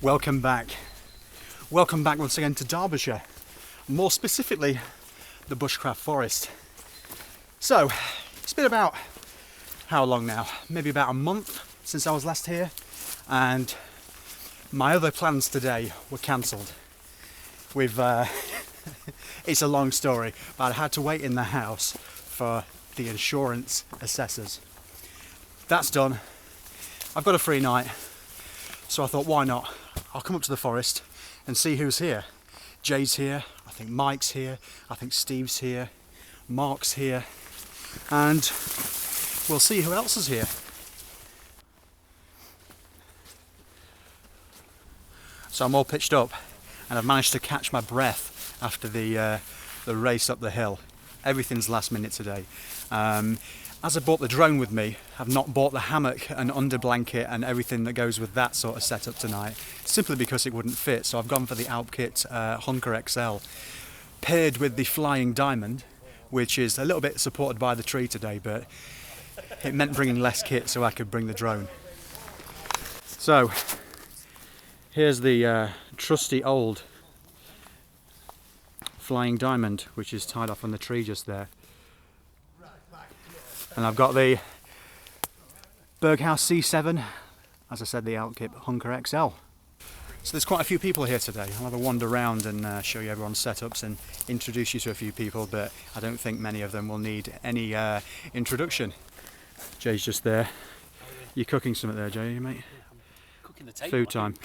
Welcome back. Welcome back once again to Derbyshire. More specifically, the Bushcraft Forest. So, it's been about, how long now? Maybe about a month since I was last here. And my other plans today were cancelled. It's a long story, but I had to wait in the house for the insurance assessors. That's done. I've got a free night. So I thought, why not? I'll come up to the forest and see who's here. Jay's here, I think Mike's here, I think Steve's here, Mark's here, and we'll see who else is here. So I'm all pitched up and I've managed to catch my breath after the race up the hill. Everything's last minute today. As I brought the drone with me, I've not bought the hammock and under blanket and everything that goes with that sort of setup tonight, simply because it wouldn't fit. So I've gone for the Alpkit Hunker XL, paired with the Flying Diamond, which is a little bit supported by the tree today, but it meant bringing less kit so I could bring the drone. So here's the trusty old Flying Diamond, which is tied off on the tree just there. And I've got the Berghaus C7, as I said, the Alpkit Hunker XL. So there's quite a few people here today. I'll have a wander around and show you everyone's setups and introduce you to a few people, but I don't think many of them will need any introduction. Jay's just there. You're cooking something there, Jay, mate? Cooking the table. Food time.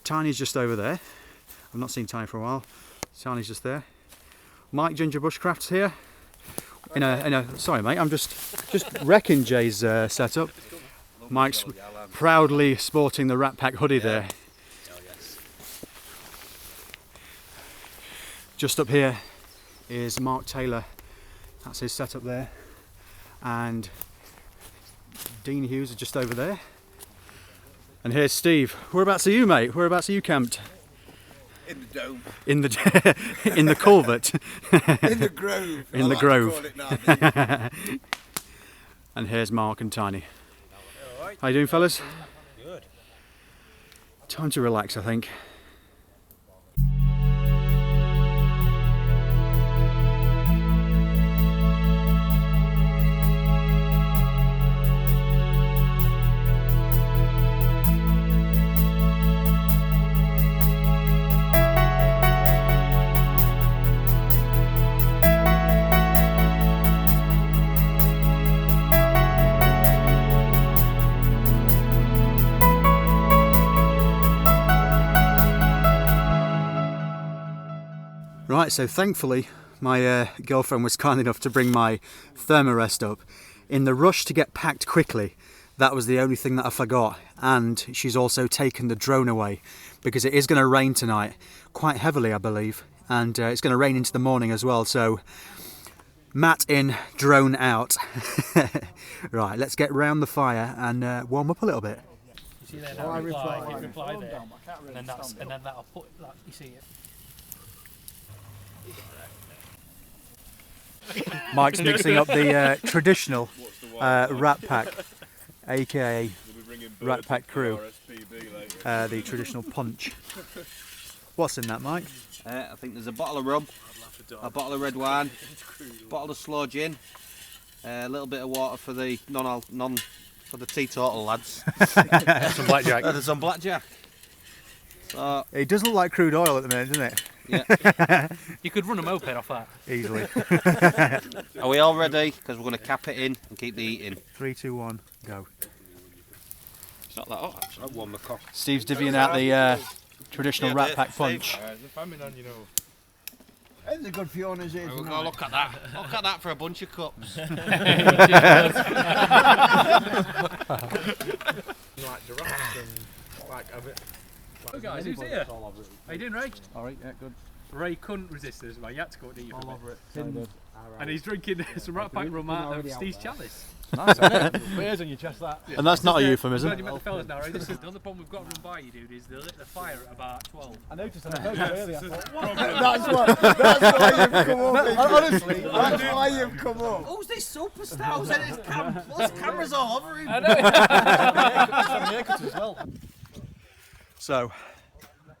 Tiny's just over there. I've not seen Tiny for a while. Tiny's just there. Mike Ginger Bushcraft's here. Sorry mate, I'm just wrecking Jay's setup. Mike's proudly sporting the Rat Pack hoodie there. Just up here is Mark Taylor. That's his setup there. And Dean Hughes is just over there. And here's Steve. Whereabouts are you, mate? Whereabouts are you camped? In the dome. In the culvert. In the grove. In the grove. Now, And here's Mark and Tiny. How you doing, fellas? Good. Time to relax, I think. Right, so thankfully my girlfriend was kind enough to bring my thermarest up. In the rush to get packed quickly, that was the only thing that I forgot. And she's also taken the drone away because it is going to rain tonight, quite heavily I believe. And it's going to rain into the morning as well, so mat in, drone out. Right, let's get round the fire and warm up a little bit. You see there now, reply there, and then that'll put, like, you see it. Mike's mixing up the traditional Rat Pack, aka Rat Pack Crew, the traditional punch. What's in that, Mike? I think there's a bottle of rum, a bottle of red wine, a bottle of slow gin, a little bit of water for the for the teetotal lads. Some blackjack. There's some blackjack. So, it does look like crude oil at the minute, doesn't it? Yeah. You could run a moped off that. Easily. Are we all ready? Because we're going to cap it in and keep the eating. 3, 2, 1, go. It's not that hot actually. I've won the cock. Steve's divvying out the traditional Rat Pack punch. It's a good Fiona's here. We'll go look at that. Look at that for a bunch of cups. Like giraffes and like a bit. Hey guys, who's here? How you doing, Ray? Alright, yeah, good. Ray couldn't resist this, man. You had to go deep. All over it. and he's drinking some Rat Pack rum out of Steve's chalice. Nice, isn't it? Beers on your chest, that. And that's not a I'm euphemism. glad you met the fellas now, right? This is the other problem we've got run by you, dude, is they lit the fire at about 12. I noticed that earlier. That's why you've come up. Honestly, that's why you've come up. Who's this superstar? Who's in his cameras all over him? I know. So,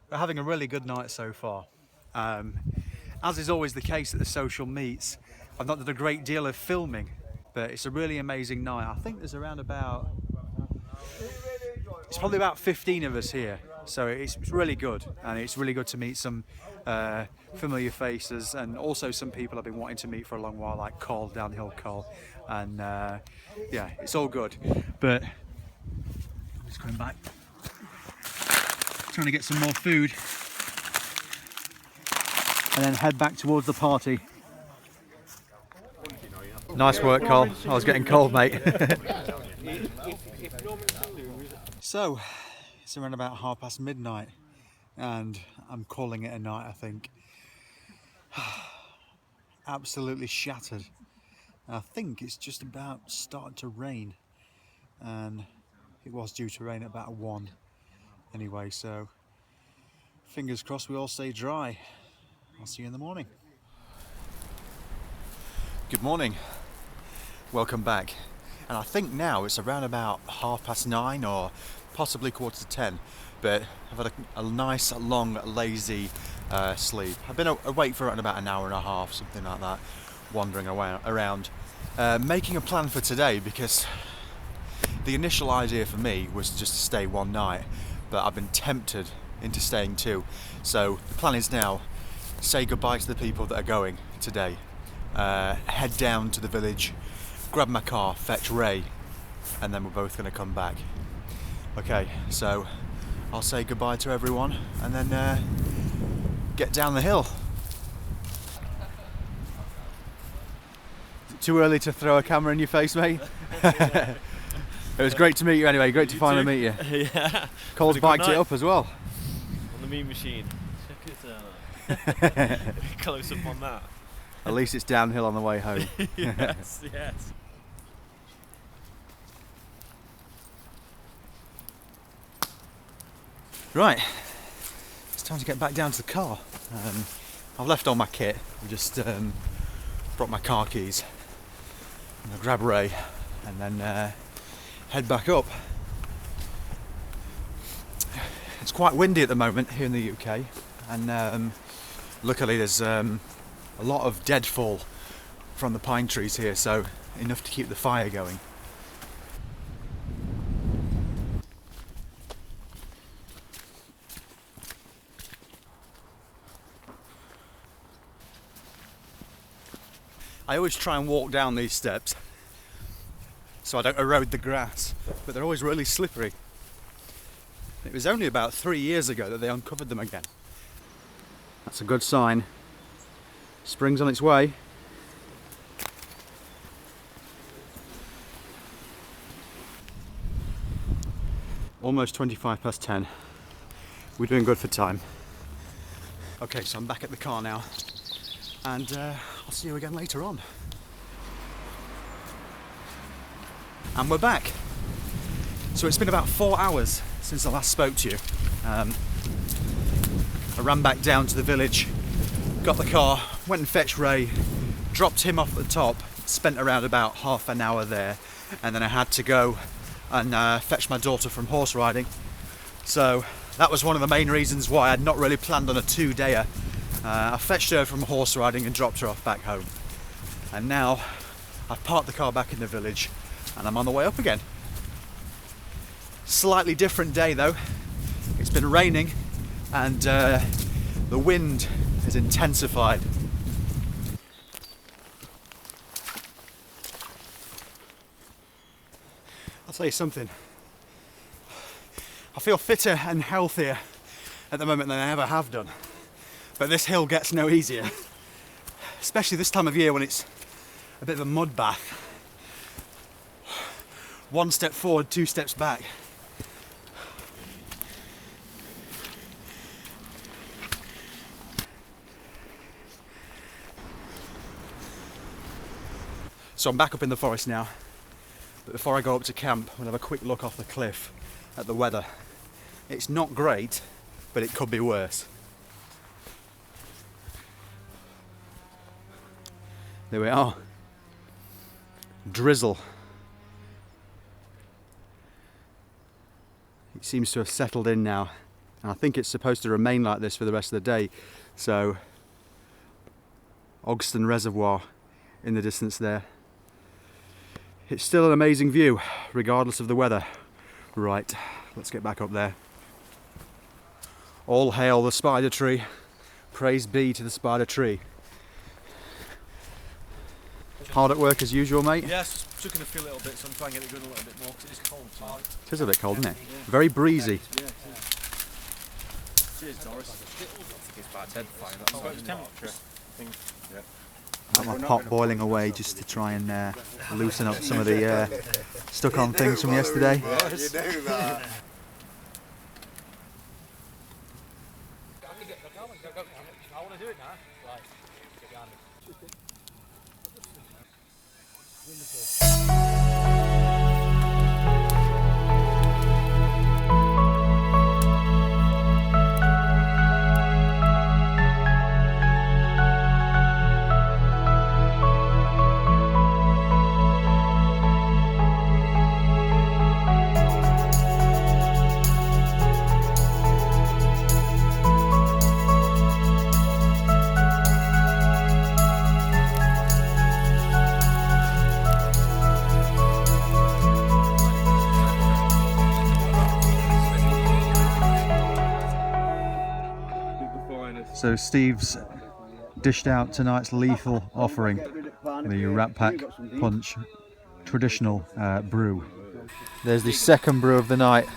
we're having a really good night so far. As is always the case at the social meets, I've not done a great deal of filming, but it's a really amazing night. I think there's around about, it's probably about 15 of us here, so it's really good, and it's really good to meet some familiar faces, and also some people I've been wanting to meet for a long while, like Carl, Downhill Carl, and yeah, it's all good. But I'm just going back, trying to get some more food, and then head back towards the party. Nice work, Carl. I was getting cold, mate. So, it's around about midnight, and I'm calling it a night, I think. Absolutely shattered. And I think it's just about started to rain, and it was due to rain at about 1 anyway, so fingers crossed we all stay dry. I'll see you in the morning. Good morning. Welcome back. And I think now it's around about 9:30 or possibly 9:45, but I've had a nice, long, lazy sleep. I've been awake for around about an hour and a half, something like that, wandering around, making a plan for today, because the initial idea for me was just to stay one night, but I've been tempted into staying 2. So the plan is now, say goodbye to the people that are going today, head down to the village, grab my car, fetch Ray, and then we're both going to come back. Okay, so I'll say goodbye to everyone and then get down the hill. Is it too early to throw a camera in your face, mate? It was great to meet you anyway, great to finally meet you. Yeah. Cole's biked it up as well. On the mean machine. Check it out. Close up on that. At least it's downhill on the way home. Yes, yes. Right, it's time to get back down to the car. I've left all my kit. I just brought my car keys. I'm gonna grab Ray and then head back up. It's quite windy at the moment here in the UK, and luckily there's a lot of deadfall from the pine trees here, so enough to keep the fire going. I always try and walk down these steps so I don't erode the grass, but they're always really slippery. It was only about 3 years ago that they uncovered them again. That's a good sign. Spring's on its way. Almost 10:25. We're doing good for time. Okay, so I'm back at the car now, and I'll see you again later on. And we're back. So it's been about 4 hours since I last spoke to you. I ran back down to the village, got the car, went and fetched Ray, dropped him off at the top, spent around about half an hour there, and then I had to go and fetch my daughter from horse riding. So that was one of the main reasons why I'd not really planned on a 2-dayer. I fetched her from horse riding and dropped her off back home. And now I've parked the car back in the village and I'm on the way up again. Slightly different day though. It's been raining and the wind has intensified. I'll tell you something. I feel fitter and healthier at the moment than I ever have done. But this hill gets no easier, especially this time of year when it's a bit of a mud bath. 1 step forward, 2 steps back. So I'm back up in the forest now, but before I go up to camp, we'll have a quick look off the cliff at the weather. It's not great, but it could be worse. There we are. Drizzle. It seems to have settled in now, and I think it's supposed to remain like this for the rest of the day. So, Ogston Reservoir in the distance there. It's still an amazing view, regardless of the weather. Right, let's get back up there. All hail the spider tree. Praise be to the spider tree. Hard at work as usual, mate? Yes, just took in a few little bits, so I'm trying to get it going a little bit more because it is cold tonight. It is a bit cold, isn't it? Very breezy. Cheers, Doris. It's about 10 fine. That's What was temperature? Got my pot boiling away just to try and loosen up some of the stuck on things from yesterday. You do that. I want to do it now. Right. Get behind me. So Steve's dished out tonight's lethal offering, the Rat Pack Punch traditional brew. There's the second brew of the night,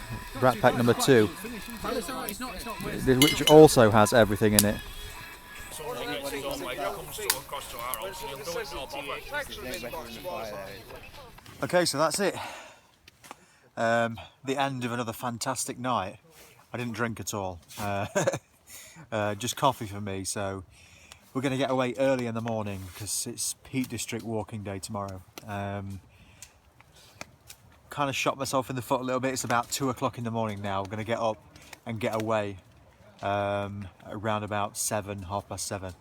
Rat Pack number 2, which also has everything in it. Okay, so that's it. The end of another fantastic night. I didn't drink at all. Just coffee for me, so we're going to get away early in the morning because it's Peak District walking day tomorrow. Kind of shot myself in the foot a little bit. It's about 2 o'clock in the morning now. We're going to get up and get away around about 7, 7:30.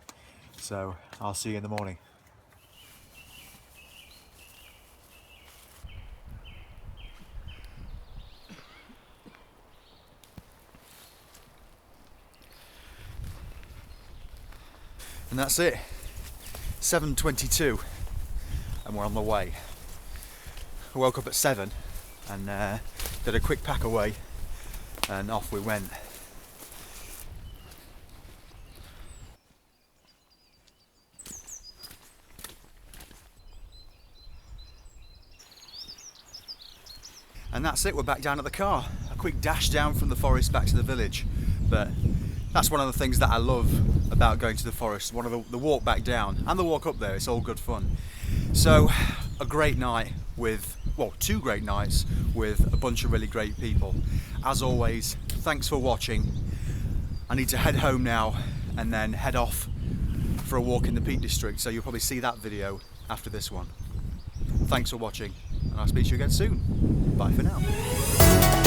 So I'll see you in the morning. And that's it, 7:22, and we're on the way. I woke up at 7 and did a quick pack away, and off we went. And that's it, we're back down at the car. A quick dash down from the forest back to the village, but that's one of the things that I love about going to the forest. One of the walk back down and the walk up there, it's all good fun. So a great night with, well, 2 great nights with a bunch of really great people. As always, thanks for watching. I need to head home now and then head off for a walk in the Peak District, so you'll probably see that video after this one. Thanks for watching, and I'll speak to you again soon. Bye for now.